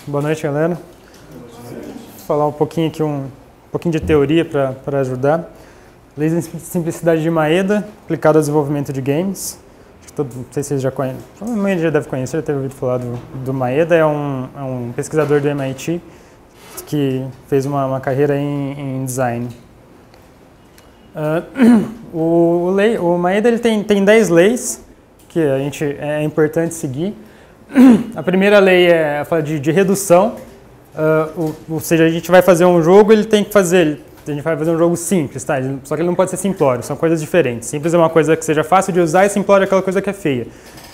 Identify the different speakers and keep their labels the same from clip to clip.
Speaker 1: Boa noite, galera. Vou falar um pouquinho aqui, um pouquinho de teoria para ajudar. Lei de simplicidade de Maeda, aplicada ao desenvolvimento de games. Não sei se vocês já conhecem, provavelmente já deve conhecer, já teve ouvido falar do Maeda. É um pesquisador do MIT que fez uma carreira em design. O Maeda ele tem 10 leis que é importante seguir. A primeira lei é a de redução, ou seja, a gente vai fazer um jogo, a gente vai fazer um jogo simples, tá? Só que ele não pode ser simplório, são coisas diferentes. Simples é uma coisa que seja fácil de usar e simplório é aquela coisa que é feia,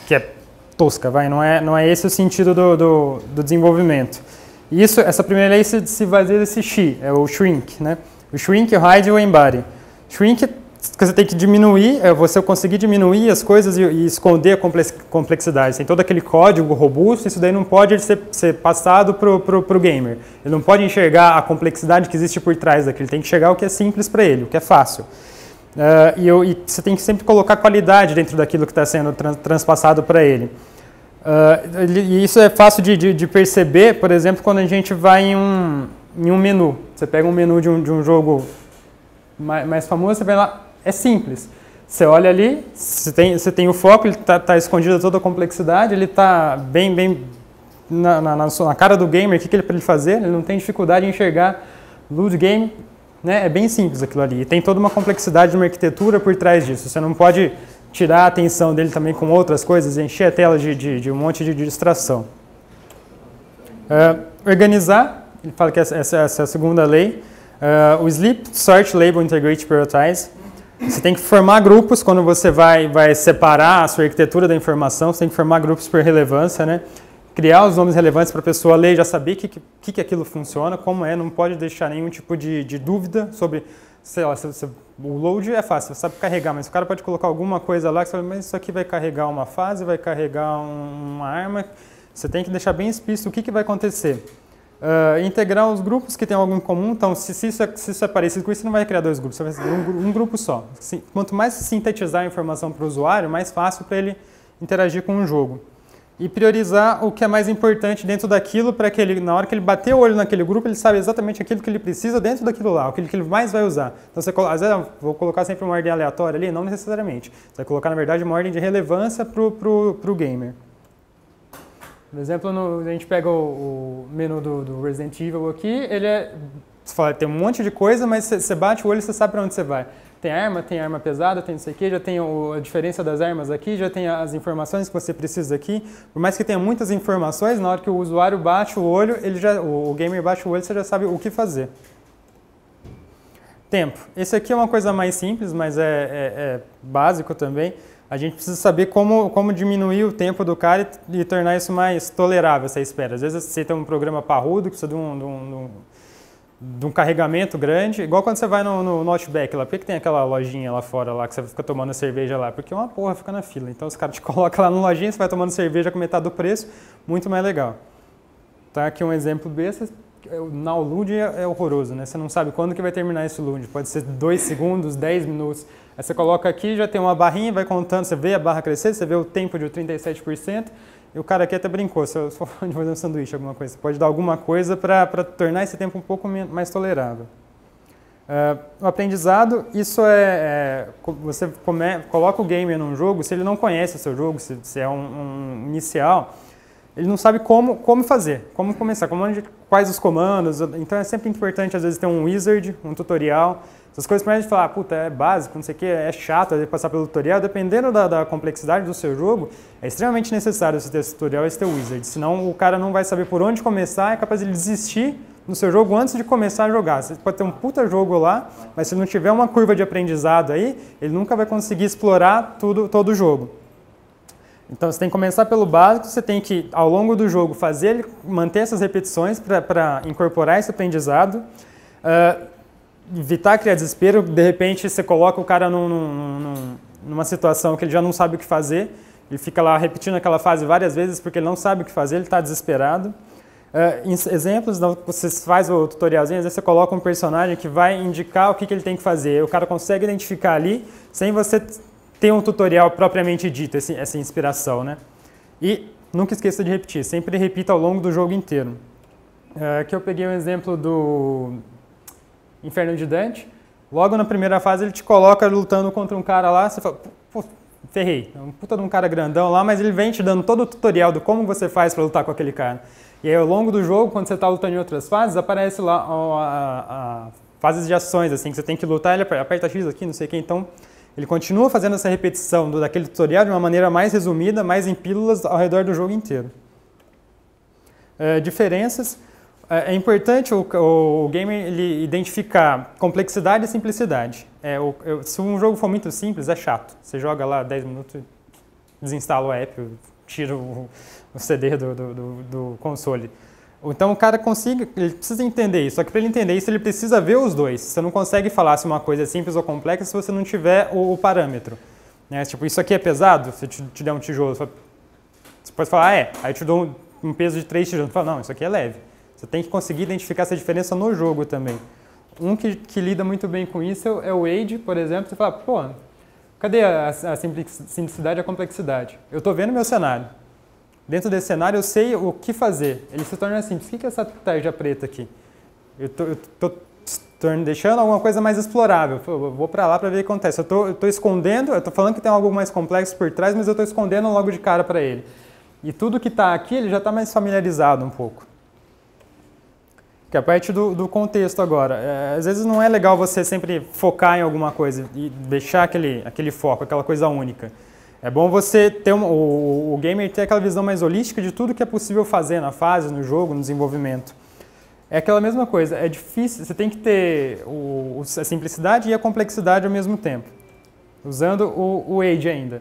Speaker 1: que é tosca, não é esse o sentido do desenvolvimento. E essa primeira lei se baseia nesse X, é o shrink, né? O shrink, o hide e o embody. Shrink, você tem que diminuir, você conseguir diminuir as coisas e esconder a complexidade. Tem todo aquele código robusto, isso daí não pode ser passado para o gamer. Ele não pode enxergar a complexidade que existe por trás daquilo, ele tem que enxergar o que é simples para ele, o que é fácil. E você tem que sempre colocar qualidade dentro daquilo que está sendo transpassado para ele. E isso é fácil de perceber, por exemplo, quando a gente vai em um menu. Você pega um menu de um jogo mais famoso, você vai lá, é simples. Você olha ali, você tem o foco, ele está escondido toda a complexidade, ele está bem na cara do gamer, o que ele para ele fazer, ele não tem dificuldade em enxergar loot game, né? É bem simples aquilo ali. E tem toda uma complexidade de uma arquitetura por trás disso. Você não pode tirar a atenção dele também com outras coisas, encher a tela de um monte de distração. Organizar, ele fala que essa é a segunda lei. O Sleep, Sort, Label, Integrate, Prioritize. Você tem que formar grupos quando você vai separar a sua arquitetura da informação, você tem que formar grupos por relevância, né? Criar os nomes relevantes para a pessoa ler e já saber que aquilo funciona, como não pode deixar nenhum tipo de dúvida sobre, sei lá, o load é fácil, você sabe carregar, mas o cara pode colocar alguma coisa lá que você fala, mas isso aqui vai carregar uma fase, vai carregar uma arma, você tem que deixar bem explícito o que vai acontecer. Integrar os grupos que têm algo em comum, então se isso é parecido com isso, você não vai criar dois grupos, você vai fazer um grupo só. Quanto mais sintetizar a informação para o usuário, mais fácil para ele interagir com o jogo. E priorizar o que é mais importante dentro daquilo, para que ele, na hora que ele bater o olho naquele grupo, ele sabe exatamente aquilo que ele precisa dentro daquilo lá, aquilo que ele mais vai usar. Então, às vezes, vou colocar sempre uma ordem aleatória ali, não necessariamente. Você vai colocar, na verdade, uma ordem de relevância para o gamer. Por exemplo, a gente pega o menu do Resident Evil aqui, você fala, tem um monte de coisa, mas você bate o olho e você sabe para onde você vai. Tem arma pesada, tem isso aqui, já tem a diferença das armas aqui, já tem as informações que você precisa aqui. Por mais que tenha muitas informações, na hora que o usuário bate o olho, o gamer bate o olho, você já sabe o que fazer. Tempo. Esse aqui é uma coisa mais simples, mas é básico também. A gente precisa saber como diminuir o tempo do cara e tornar isso mais tolerável, essa espera. Às vezes você tem um programa parrudo, que precisa de um carregamento grande, igual quando você vai no Outback lá. Por que tem aquela lojinha lá fora lá, que você fica tomando cerveja lá? Porque uma porra fica na fila. Então os caras te colocam lá na lojinha, você vai tomando cerveja com metade do preço, muito mais legal. Tá aqui um exemplo desse. O now load é horroroso, né? Você não sabe quando que vai terminar esse load. Pode ser 2 segundos, 10 minutos. Aí você coloca aqui, já tem uma barrinha, vai contando, você vê a barra crescer, você vê o tempo de 37%, e o cara aqui até brincou, se eu for fazer um sanduíche, alguma coisa, você pode dar alguma coisa para tornar esse tempo um pouco mais tolerável. O aprendizado, isso você coloca o gamer num jogo, se ele não conhece o seu jogo, se é um inicial, ele não sabe como fazer, como começar, quais os comandos. Então é sempre importante, às vezes, ter um wizard, um tutorial. Essas coisas para a gente falar, puta, é básico, não sei o que, é chato passar pelo tutorial. Dependendo da complexidade do seu jogo, é extremamente necessário você ter esse tutorial e esse teu wizard. Senão o cara não vai saber por onde começar, é capaz de ele desistir no seu jogo antes de começar a jogar. Você pode ter um puta jogo lá, mas se não tiver uma curva de aprendizado aí, ele nunca vai conseguir explorar todo o jogo. Então você tem que começar pelo básico, você tem que, ao longo do jogo, manter essas repetições para incorporar esse aprendizado, evitar criar desespero. De repente você coloca o cara numa situação que ele já não sabe o que fazer, ele fica lá repetindo aquela fase várias vezes porque ele não sabe o que fazer, ele está desesperado. Exemplos, você faz o tutorialzinho, às vezes você coloca um personagem que vai indicar o que ele tem que fazer, o cara consegue identificar ali, sem você ter um tutorial propriamente dito, essa inspiração, né? E nunca esqueça de repetir, sempre repita ao longo do jogo inteiro. Aqui eu peguei um exemplo do Inferno de Dante. Logo na primeira fase ele te coloca lutando contra um cara lá, você fala, pô, ferrei, é um puta de um cara grandão lá, mas ele vem te dando todo o tutorial do como você faz para lutar com aquele cara. E aí ao longo do jogo, quando você está lutando em outras fases, aparece lá fases de ações, assim, que você tem que lutar, ele aperta X aqui, não sei o que, então ele continua fazendo essa repetição daquele tutorial de uma maneira mais resumida, mais em pílulas ao redor do jogo inteiro. Diferenças. É importante o gamer ele identificar complexidade e simplicidade. Se um jogo for muito simples, é chato. Você joga lá 10 minutos, desinstala o app, tira o CD do console. Então o cara ele precisa entender isso. Só que para ele entender isso, ele precisa ver os dois. Você não consegue falar se uma coisa é simples ou complexa se você não tiver o parâmetro. Né? Tipo, isso aqui é pesado? Se eu te der um tijolo, você pode falar, aí eu te dou um peso de 3 tijolos. Você fala, não, isso aqui é leve. Você tem que conseguir identificar essa diferença no jogo também. Um que lida muito bem com isso é o Age, por exemplo. Você fala, pô, cadê a simplicidade e a complexidade? Eu estou vendo meu cenário. Dentro desse cenário eu sei o que fazer. Ele se torna simples. O que é essa tarja preta aqui? Eu estou deixando alguma coisa mais explorável. Eu vou para lá para ver o que acontece. Eu estou escondendo, eu estou falando que tem algo mais complexo por trás, mas eu estou escondendo logo de cara para ele. E tudo que está aqui, ele já está mais familiarizado um pouco. Que é a parte do contexto agora. Às vezes não é legal você sempre focar em alguma coisa e deixar aquele foco, aquela coisa única. É bom você ter o gamer ter aquela visão mais holística de tudo que é possível fazer na fase, no jogo, no desenvolvimento. É aquela mesma coisa, é difícil, você tem que ter a simplicidade e a complexidade ao mesmo tempo, usando o Age ainda.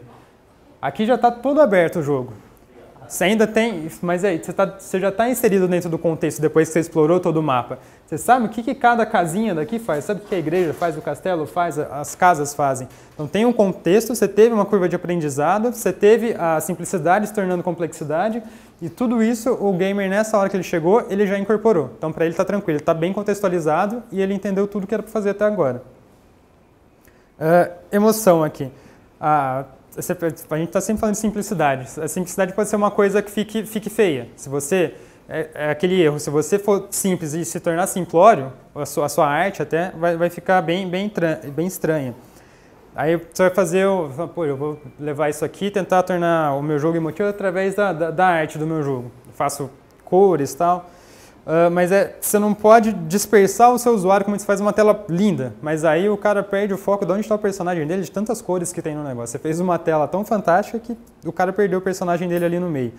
Speaker 1: Aqui já está todo aberto o jogo. Você ainda tem, mas aí, você já está inserido dentro do contexto depois que você explorou todo o mapa. Você sabe o que cada casinha daqui faz? Sabe o que a igreja faz, o castelo faz, as casas fazem? Então tem um contexto, você teve uma curva de aprendizado, você teve a simplicidade se tornando complexidade, e tudo isso o gamer nessa hora que ele chegou, ele já incorporou. Então para ele está tranquilo, ele está bem contextualizado e ele entendeu tudo que era para fazer até agora. Emoção aqui. A gente está sempre falando de simplicidade. A simplicidade pode ser uma coisa que fique feia. Se você é aquele erro. Se você for simples e se tornar simplório, a sua arte até vai ficar bem estranha. Aí você vai fazer, eu vou levar isso aqui e tentar tornar o meu jogo emotivo através da arte do meu jogo. Eu faço cores e tal. Mas você não pode dispersar o seu usuário como você faz uma tela linda, mas aí o cara perde o foco de onde está o personagem dele, de tantas cores que tem no negócio. Você fez uma tela tão fantástica que o cara perdeu o personagem dele ali no meio.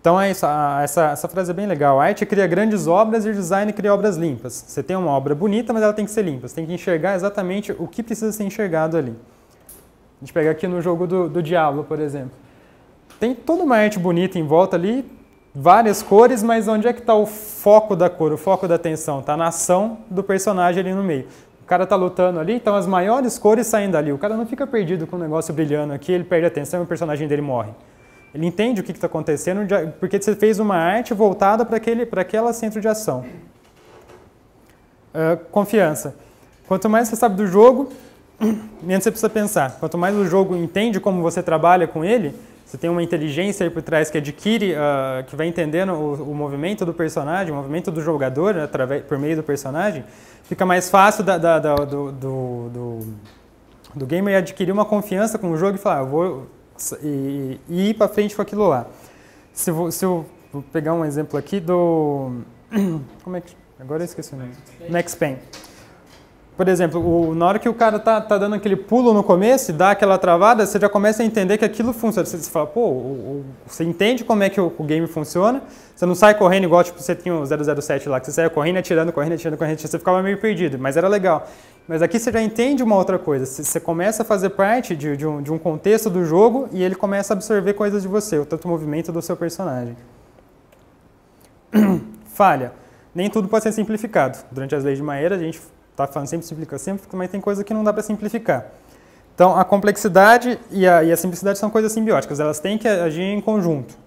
Speaker 1: Então é isso, essa frase é bem legal. A arte cria grandes obras e o design cria obras limpas. Você tem uma obra bonita, mas ela tem que ser limpa. Você tem que enxergar exatamente o que precisa ser enxergado ali. A gente pega aqui no jogo do Diablo, por exemplo. Tem toda uma arte bonita em volta ali, várias cores, mas onde é que está o foco da cor, o foco da atenção? Está na ação do personagem ali no meio. O cara está lutando ali, então as maiores cores saem dali. O cara não fica perdido com o negócio brilhando aqui, ele perde a atenção e o personagem dele morre. Ele entende o que está acontecendo, porque você fez uma arte voltada para aquela centro de ação. Confiança. Quanto mais você sabe do jogo, menos você precisa pensar. Quanto mais o jogo entende como você trabalha com ele, você tem uma inteligência aí por trás que adquire, que vai entendendo o movimento do personagem, o movimento do jogador por meio do personagem, fica mais fácil do gamer adquirir uma confiança com o jogo e falar, eu vou ir para frente com aquilo lá. Se eu vou pegar um exemplo aqui do... Agora eu esqueci o nome. Max Payne. Por exemplo, na hora que o cara tá dando aquele pulo no começo e dá aquela travada, você já começa a entender que aquilo funciona. Você fala, você entende como é que o game funciona, você não sai correndo igual tipo, você tinha o 007 lá, que você saia correndo, atirando, você ficava meio perdido, mas era legal. Mas aqui você já entende uma outra coisa, você começa a fazer parte de um contexto do jogo e ele começa a absorver coisas de você, o tanto movimento do seu personagem. Falha. Nem tudo pode ser simplificado. Durante as leis de Mayer, a gente está falando sempre simplifica sempre, mas tem coisa que não dá para simplificar. Então, a complexidade e a simplicidade são coisas simbióticas, elas têm que agir em conjunto.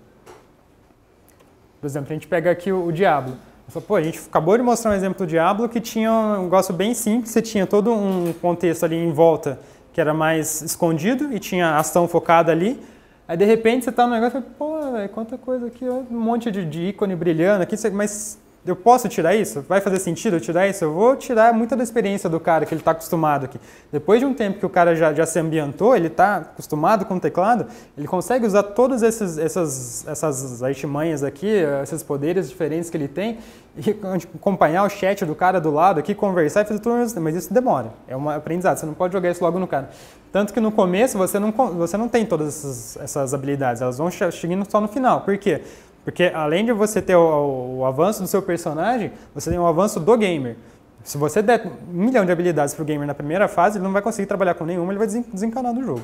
Speaker 1: Por exemplo, a gente pega aqui o Diablo. A gente acabou de mostrar um exemplo do Diablo que tinha um negócio bem simples, você tinha todo um contexto ali em volta que era mais escondido e tinha ação focada ali. Aí, de repente, você está no negócio e fala, quanta coisa aqui, um monte de ícone brilhando aqui, mas Eu posso tirar isso? Vai fazer sentido eu tirar isso? Eu vou tirar muita da experiência do cara que ele está acostumado aqui. Depois de um tempo que o cara já se ambientou, ele está acostumado com o teclado, ele consegue usar todas essas artimanhas aqui, esses poderes diferentes que ele tem, e acompanhar o chat do cara do lado aqui, conversar e fazer tudo, mas isso demora. É um aprendizado, você não pode jogar isso logo no cara. Tanto que no começo você não tem todas essas habilidades, elas vão chegando só no final. Por quê? Porque além de você ter o avanço do seu personagem, você tem o avanço do gamer. Se você der 1 milhão de habilidades para o gamer na primeira fase, ele não vai conseguir trabalhar com nenhuma, ele vai desencanar do jogo.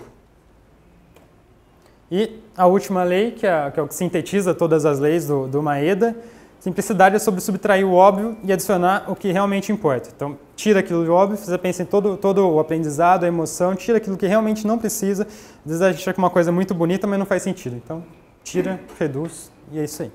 Speaker 1: E a última lei, que é o que sintetiza todas as leis do Maeda, simplicidade é sobre subtrair o óbvio e adicionar o que realmente importa. Então, tira aquilo de óbvio, você pensa em todo o aprendizado, a emoção, tira aquilo que realmente não precisa. Às vezes a gente acha que uma coisa é muito bonita, mas não faz sentido. Então, tira, reduz, e é isso aí.